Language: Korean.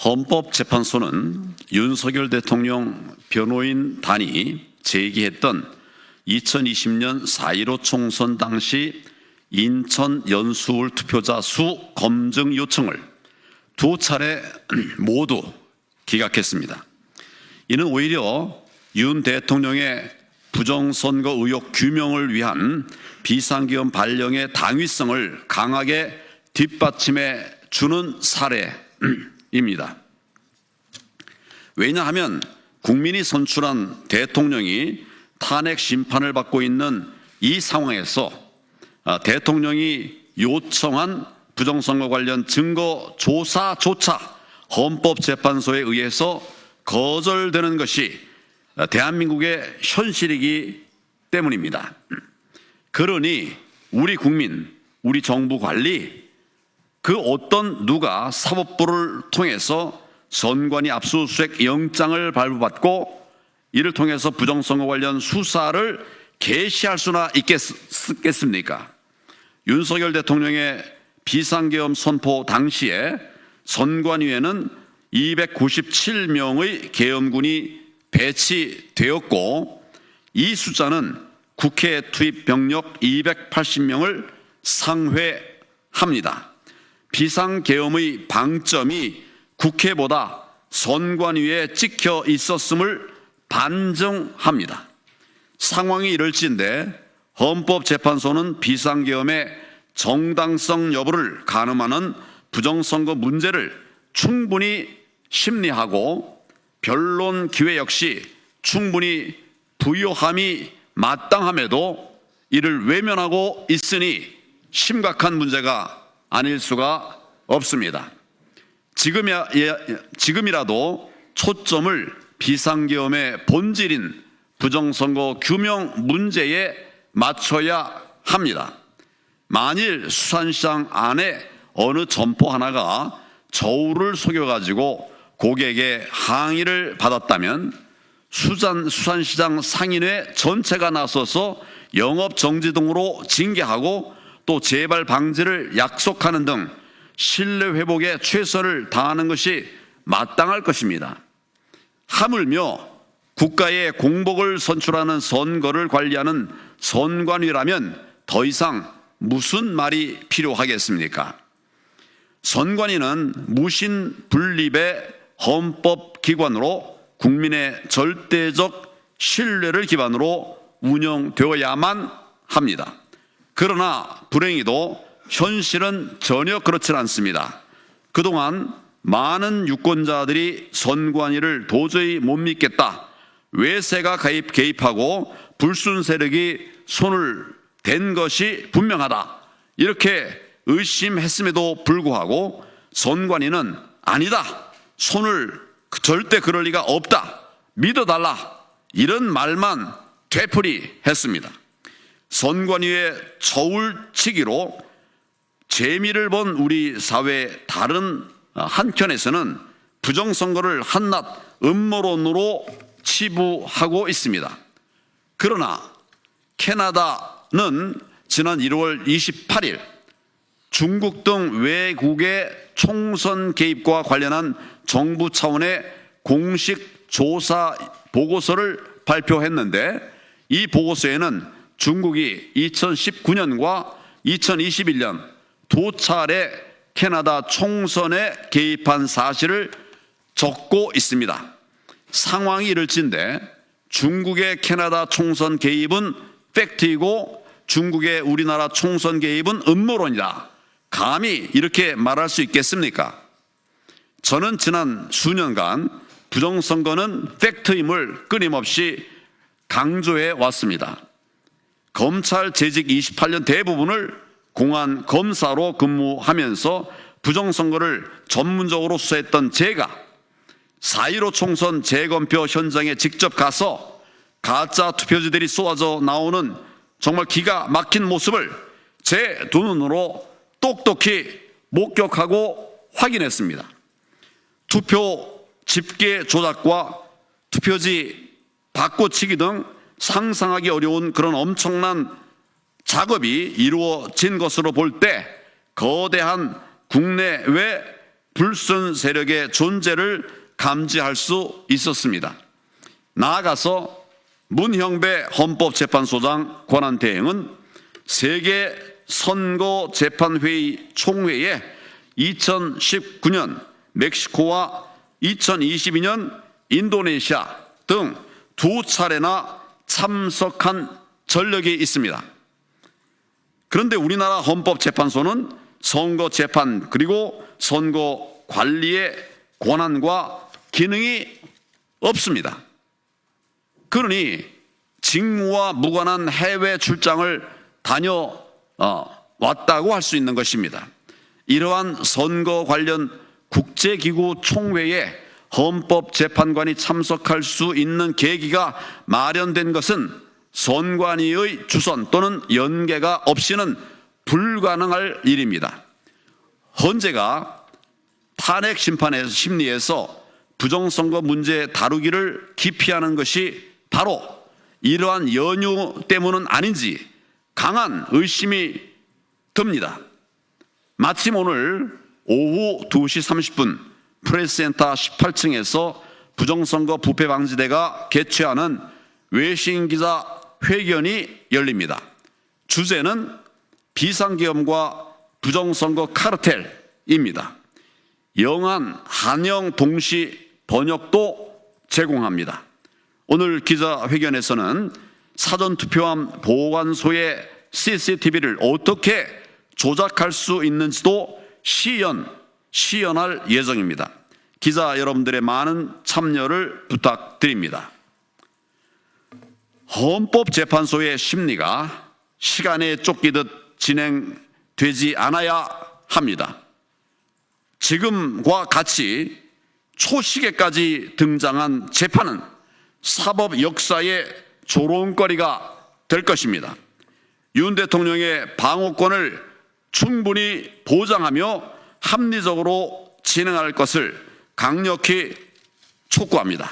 헌법재판소는 윤석열 대통령 변호인단이 제기했던 2020년 4.15 총선 당시 인천 연수울 투표자 수 검증 요청을 두 차례 모두 기각했습니다. 이는 오히려 윤 대통령의 부정선거 의혹 규명을 위한 비상계엄 발령의 당위성을 강하게 뒷받침해 주는 사례입니다. 왜냐하면 국민이 선출한 대통령이 탄핵 심판을 받고 있는 이 상황에서 대통령이 요청한 부정선거 관련 증거 조사조차 헌법재판소에 의해서 거절되는 것이 대한민국의 현실이기 때문입니다. 그러니 우리 국민, 우리 정부 관리, 그 어떤 누가 사법부를 통해서 선관위 압수수색 영장을 발부받고 이를 통해서 부정선거 관련 수사를 개시할 수나 있겠습니까? 윤석열 대통령의 비상계엄 선포 당시에 선관위에는 297명의 계엄군이 배치되었고 이 숫자는 국회 투입 병력 280명을 상회합니다. 비상계엄의 방점이 국회보다 선관위에 찍혀 있었음을 반증합니다. 상황이 이럴진데 헌법재판소는 비상계엄의 정당성 여부를 가늠하는 부정선거 문제를 충분히 심리하고 변론 기회 역시 충분히 부여함이 마땅함에도 이를 외면하고 있으니 심각한 문제가 아닐 수가 없습니다. 지금이라도 초점을 비상계엄의 본질인 부정선거 규명 문제에 맞춰야 합니다. 만일 수산시장 안에 어느 점포 하나가 저울을 속여가지고 고객의 항의를 받았다면 수산시장 상인회 전체가 나서서 영업정지 등으로 징계하고 또 재발 방지를 약속하는 등 신뢰 회복에 최선을 다하는 것이 마땅할 것입니다. 하물며 국가의 공복을 선출하는 선거를 관리하는 선관위라면 더 이상 무슨 말이 필요하겠습니까? 선관위는 무신 분립의 헌법기관으로 국민의 절대적 신뢰를 기반으로 운영되어야만 합니다. 그러나 불행히도 현실은 전혀 그렇지 않습니다. 그동안 많은 유권자들이 선관위를 도저히 못 믿겠다, 외세가 개입하고 불순 세력이 손을 댄 것이 분명하다, 이렇게 의심했음에도 불구하고 선관위는 아니다, 손을 절대 그럴 리가 없다, 믿어달라, 이런 말만 되풀이했습니다. 선관위의 저울치기로 재미를 본 우리 사회의 다른 한켠에서는 부정선거를 한낱 음모론으로 치부하고 있습니다. 그러나 캐나다는 지난 1월 28일 중국 등 외국의 총선 개입과 관련한 정부 차원의 공식 조사 보고서를 발표했는데 이 보고서에는 중국이 2019년과 2021년 두 차례 캐나다 총선에 개입한 사실을 적고 있습니다. 상황이 이럴진데 중국의 캐나다 총선 개입은 팩트이고 중국의 우리나라 총선 개입은 음모론이다, 감히 이렇게 말할 수 있겠습니까? 저는 지난 수년간 부정선거는 팩트임을 끊임없이 강조해 왔습니다. 검찰 재직 28년 대부분을 공안 검사로 근무하면서 부정선거를 전문적으로 수사했던 제가 4.15 총선 재검표 현장에 직접 가서 가짜 투표지들이 쏟아져 나오는 정말 기가 막힌 모습을 제 두 눈으로 똑똑히 목격하고 확인했습니다. 투표 집계 조작과 투표지 바꿔치기 등 상상하기 어려운 그런 엄청난 작업이 이루어진 것으로 볼 때 거대한 국내외 불순 세력의 존재를 감지할 수 있었습니다. 나아가서 문형배 헌법재판소장 권한대행은 세계 선거재판회의 총회에 2019년 멕시코와 2022년 인도네시아 등 두 차례나 참석한 전력이 있습니다. 그런데 우리나라 헌법재판소는 선거재판 그리고 선거 관리의 권한과 기능이 없습니다. 그러니 직무와 무관한 해외 출장을 다녀왔다고 할 수 있는 것입니다. 이러한 선거 관련 국제기구 총회에 헌법재판관이 참석할 수 있는 계기가 마련된 것은 선관위의 주선 또는 연계가 없이는 불가능할 일입니다. 헌재가 탄핵 심판의 심리에서 부정선거 문제 다루기를 기피하는 것이 바로 이러한 연유 때문은 아닌지 강한 의심이 듭니다. 마침 오늘 오후 2시 30분 프레스센터 18층에서 부정선거 부패방지대가 개최하는 외신기자 회견이 열립니다. 주제는 비상계엄과 부정선거 카르텔입니다. 영한, 한영 동시 번역도 제공합니다. 오늘 기자회견에서는 사전투표함 보관소의 CCTV를 어떻게 조작할 수 있는지도 시연할 예정입니다. 기자 여러분들의 많은 참여를 부탁드립니다. 헌법재판소의 심리가 시간에 쫓기듯 진행되지 않아야 합니다. 지금과 같이 초시계까지 등장한 재판은 사법 역사의 조롱거리가 될 것입니다. 윤 대통령의 방어권을 충분히 보장하며 합리적으로 진행할 것을 강력히 촉구합니다.